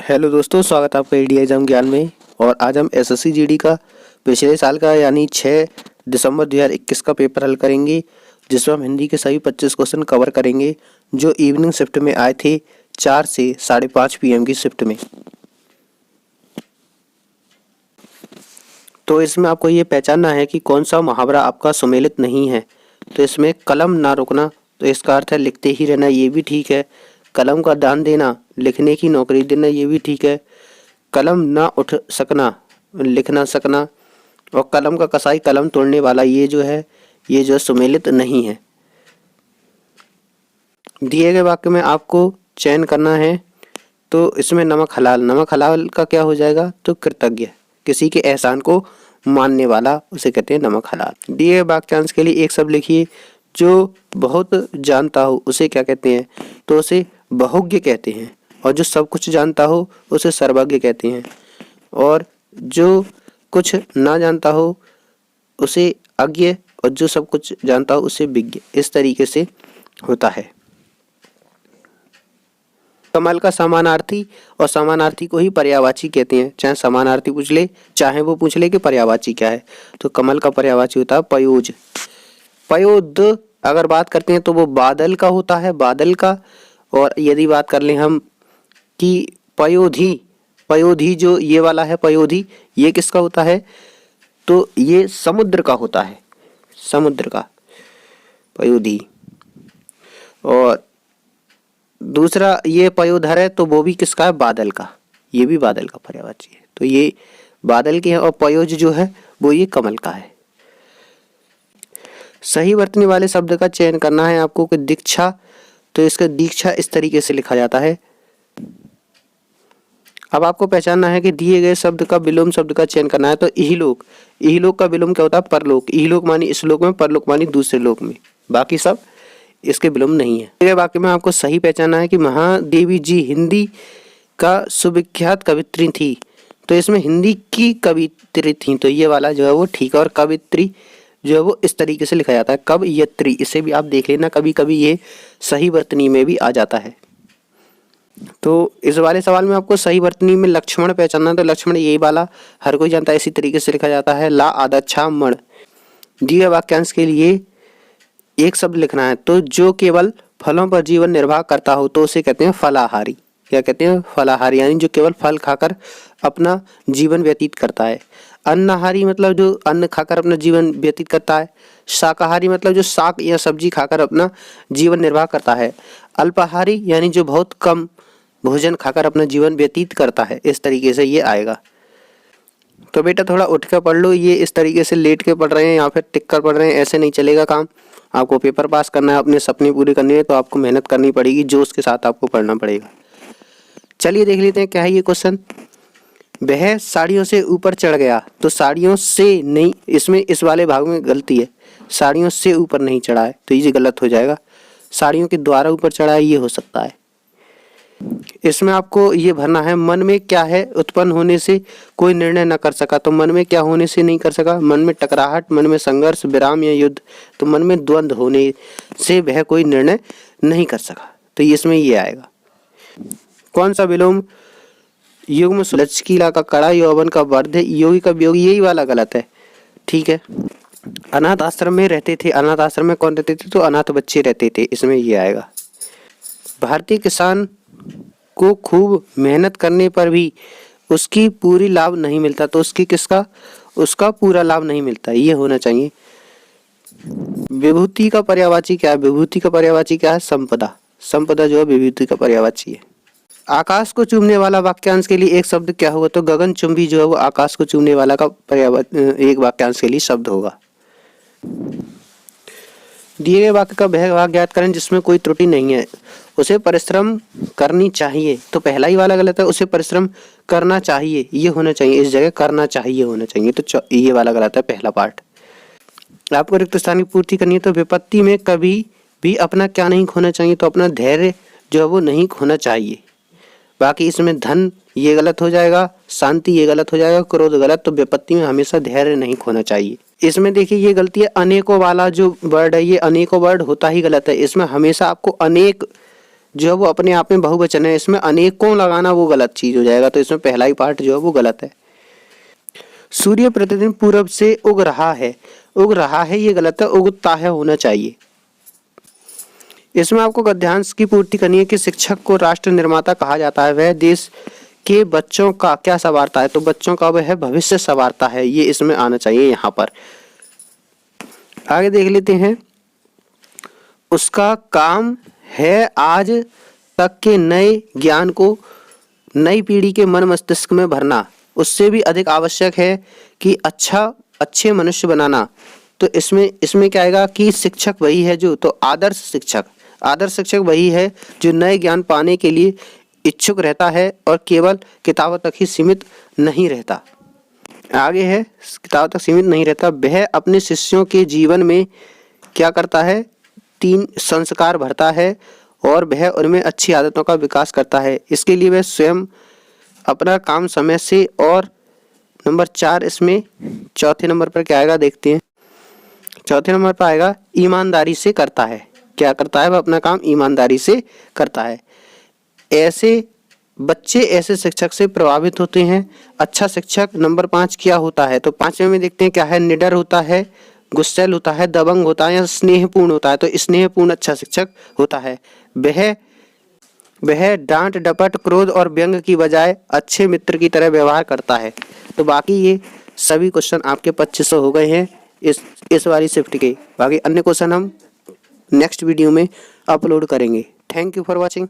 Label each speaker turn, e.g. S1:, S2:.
S1: Hello दोस्तों, स्वागत है आपका इंडिया एग्जाम ज्ञान में। और आज हम एसएससी जीडी का पिछले साल का यानी 6 दिसंबर 2021 का पेपर हल करेंगे, जिसमें हम हिंदी के सभी 25 क्वेश्चन कवर करेंगे जो इवनिंग शिफ्ट में आए थे 4 से 5:30 PM की शिफ्ट में। तो इसमें आपको ये पहचानना है कि कौन सा मुहावरा आपका सुमेलित नहीं है। तो इसमें कलम ना रुकना, तो इसका अर्थ है लिखते ही रहना, ये भी ठीक है। कलम का दान देना, लिखने की नौकरी देना, ये भी ठीक है। कलम ना उठ सकना, लिख ना सकना। और कलम का कसाई कलम तोड़ने वाला, ये जो सुमेलित नहीं है। दिए गए वाक्य में आपको चयन करना है। तो इसमें नमक हलाल का क्या हो जाएगा? तो कृतज्ञ, किसी के एहसान को मानने वाला, उसे कहते हैं नमक हलाल। दिए गए वाक्यांश के लिए एक शब्द लिखिए। जो बहुत जानता हो उसे क्या कहते हैं? तो उसे बहुज्ञ कहते हैं। और जो सब कुछ जानता हो उसे सर्वज्ञ कहते हैं। और जो कुछ ना जानता हो उसे अज्ञ, और जो सब कुछ जानता हो उसे विज्ञ। इस तरीके से होता है। कमल का समानार्थी, और समानार्थी को ही पर्यायवाची कहते हैं। चाहे समानार्थी पूछ ले, चाहे वो पूछ ले कि पर्यायवाची क्या है। तो कमल का पर्यायवाची होता है पयोज। पयोद अगर बात करते हैं तो वो बादल का होता है, बादल का। और यदि बात कर लें हम कि पयोधी जो ये वाला है पयोधी, ये किसका होता है? तो ये समुद्र का होता है, समुद्र का पयोधी। और दूसरा ये पयोधर है, तो वो भी किसका है? बादल का। ये भी बादल का पर्यायवाची है। तो ये बादल के है। और पयोज जो है वो ये कमल का है। सही वर्तनी वाले शब्द का चयन करना है आपको कि दीक्षा, तो इसका दीक्षा इस तरीके से लिखा जाता है। अब आपको पहचानना है कि दिए गए शब्द का विलोम शब्द का चयन करना है। तो इहलोक, इहलोक का विलोम क्या होता है? परलोक। इहलोक मानी इस लोक में, परलोक मानी दूसरे लोक में। बाकी सब इसके विलोम नहीं है। दिए गए वाक्य में आपको सही पहचानना है कि महादेवी जी हिंदी का सुविख्यात कवित्री थी। तो इसमें हिंदी की कवित्री थी, तो ये वाला जो है वो ठीक है। और कवित्री जो है वो इस तरीके से लिखा जाता है, कवयित्री। इसे भी आप देख लेना, कभी कभी ये सही वर्तनी में भी आ जाता है। तो इस वाले सवाल में आपको सही वर्तनी में लक्ष्मण पहचानना है। तो लक्ष्मण यही वाला हर कोई जानता है, इसी तरीके से लिखा जाता है, ला आदा छा मण। दिए वाक्यांश के लिए एक शब्द लिखना है। तो जो केवल फलों पर जीवन निर्वाह करता हो तो उसे कहते हैं फलाहारी। क्या कहते हैं? फलाहारी, यानी जो केवल फल खाकर अपना जीवन व्यतीत करता है। अन्नहारी मतलब जो अन्न खाकर अपना जीवन व्यतीत करता है। शाकाहारी मतलब जो शाक या सब्जी खाकर अपना जीवन निर्वाह करता है। अल्पाहारी यानी जो बहुत कम भोजन खाकर अपना जीवन व्यतीत करता है। इस तरीके से ये आएगा। तो बेटा थोड़ा उठ कर पढ़ लो। ये इस तरीके से लेट के पढ़ रहे हैं या फिर टिक कर पढ़ रहे हैं, ऐसे नहीं चलेगा काम। आपको पेपर पास करना है, अपने सपने पूरे करने हैं, तो आपको मेहनत करनी पड़ेगी, जोश के साथ आपको पढ़ना पड़ेगा। चलिए देख लेते हैं क्या है ये क्वेश्चन। वह साड़ियों से ऊपर चढ़ गया, तो साड़ियों से नहीं, इसमें इस वाले भाग में गलती है। साड़ियों से ऊपर नहीं चढ़ा है, तो ये गलत हो जाएगा। साड़ियों के द्वारा ऊपर चढ़ा है, ये हो सकता है। इसमें आपको ये भरना है, मन में क्या है उत्पन्न होने से कोई निर्णय न कर सका। तो मन में क्या होने से नहीं कर सका? मन में टकराहट, मन में संघर्ष, विराम या युद्ध। तो मन में द्वंद्व होने से वह कोई निर्णय नहीं कर सका। तो इसमें ये आएगा। कौन सा विलोम? युग्म लचकीला का कड़ा, यौवन का वर्ध, योगी का वियोग, यही वाला गलत है। ठीक है। अनाथ आश्रम में रहते थे। अनाथ आश्रम में कौन रहते थे? तो अनाथ बच्चे रहते थे। इसमें ये आएगा। भारतीय किसान को खूब मेहनत करने पर भी उसकी पूरी लाभ नहीं मिलता। तो उसका पूरा लाभ नहीं मिलता, ये होना चाहिए। विभूति का पर्यायवाची क्या है? विभूति का पर्यायवाची क्या है? संपदा। संपदा जो है विभूति का पर्यायवाची है। आकाश को चूमने वाला वाक्यांश के लिए एक शब्द क्या होगा? तो गगनचुंबी जो है वो आकाश को चूमने वाला का एक वाक्यांश के लिए शब्द होगा। दिए गए वाक्य का वह भाग ज्ञात करें जिसमें कोई त्रुटि नहीं है। उसे परिश्रम करनी चाहिए, तो पहला ही वाला गलत है। उसे परिश्रम करना चाहिए, ये होना चाहिए। इस जगह करना चाहिए होना चाहिए, तो ये वाला गलत है, पहला पार्ट। आपको रिक्त स्थान की पूर्ति करनी है। तो विपत्ति में कभी भी अपना क्या नहीं खोना चाहिए? तो अपना धैर्य जो है वो नहीं खोना चाहिए। बाकी इसमें धन ये गलत हो जाएगा, शांति ये गलत हो जाएगा, क्रोध गलत। तो विपत्ति में हमेशा धैर्य नहीं खोना चाहिए। इसमें देखिए ये गलती है, अनेकों वाला जो वर्ड है ये अनेकों वर्ड होता ही गलत है। इसमें हमेशा आपको अनेक जो है वो अपने आप में बहुवचन है, इसमें अनेकों लगाना वो गलत चीज हो जाएगा, तो इसमें पहला ही पार्ट जो है वो गलत है। सूर्य प्रतिदिन पूरब से उग रहा है, उग रहा है ये गलत है, उगता है होना चाहिए। इसमें आपको गद्यांश की पूर्ति करनी है कि शिक्षक को राष्ट्र निर्माता कहा जाता है, वह देश के बच्चों का क्या संवारता है, तो बच्चों का वह भविष्य संवारता है, ये इसमें आना चाहिए यहाँ पर। आगे देख लेते हैं, उसका काम है आज तक के नए ज्ञान को नई पीढ़ी के मन मस्तिष्क में भरना, उससे भी अधिक आवश्यक है कि अच्छे मनुष्य बनाना। तो इसमें क्या आएगा कि शिक्षक वही है जो, तो आदर्श शिक्षक वही है जो नए ज्ञान पाने के लिए इच्छुक रहता है और केवल किताबों तक ही सीमित नहीं रहता। आगे है, किताबों तक सीमित नहीं रहता, वह अपने शिष्यों के जीवन में क्या करता है, 3 संस्कार भरता है और वह उनमें अच्छी आदतों का विकास करता है। इसके लिए वह स्वयं अपना काम समय से, और नंबर 4 इसमें चौथे नंबर पर क्या आएगा देखते हैं। चौथे नंबर पर आएगा ईमानदारी से करता है। क्या करता है, वह अपना काम ईमानदारी से करता है। ऐसे बच्चे ऐसे शिक्षक से प्रभावित होते हैं। अच्छा शिक्षक नंबर 5 क्या होता है, तो 5वें में देखते हैं क्या है, निडर होता है, गुस्सैल होता है, दबंग होता है या स्नेहपूर्ण होता है। तो स्नेहपूर्ण अच्छा शिक्षक होता है। वह डांट डपट क्रोध और व्यंग की बजाय अच्छे मित्र की तरह व्यवहार करता है। तो बाकी ये सभी क्वेश्चन आपके 2500 हो गए हैं इस वाली शिफ्ट के। बाकी अन्य क्वेश्चन हम नेक्स्ट वीडियो में अपलोड करेंगे। Thank you for watching.